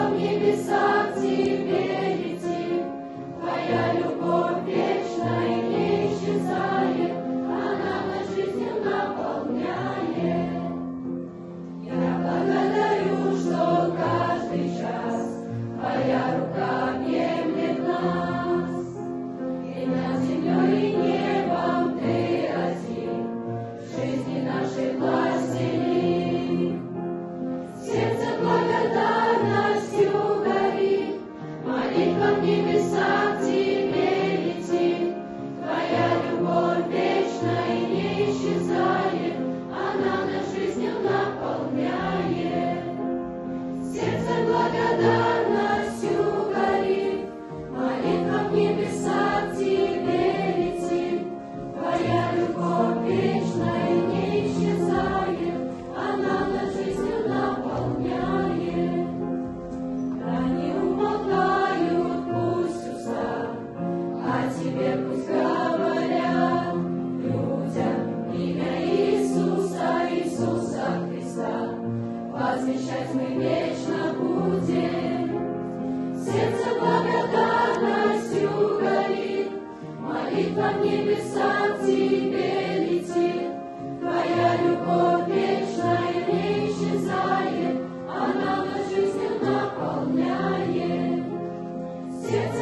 в небесах тебе летит, Твоя любовь вечная не исчезает, она нас жизнью наполняет. Я благодарю, что каждый час Твоя рука объемлет нас, и над землей и небом Ты один, в жизни нашей властелин. Сердце благодарностью горит, молитва в небесах тебе летит, Твоя любовь вечная не исчезает, она нас жизнью наполняет. Сердце благодарностью горит, молитва в небесах тебе летит, Твоя любовь вечная не исчезает, она нас жизнью наполняет. Да не умолкают пусть уста, о тебе пусть говорят людям имя Иисуса, Иисуса Христа. Возвещать мы вечно будем. Сердце благодарностью горит, молитва в небесах тебе летит, Твоя любовь вечная не исчезает, она нас жизнью наполняет. Сердце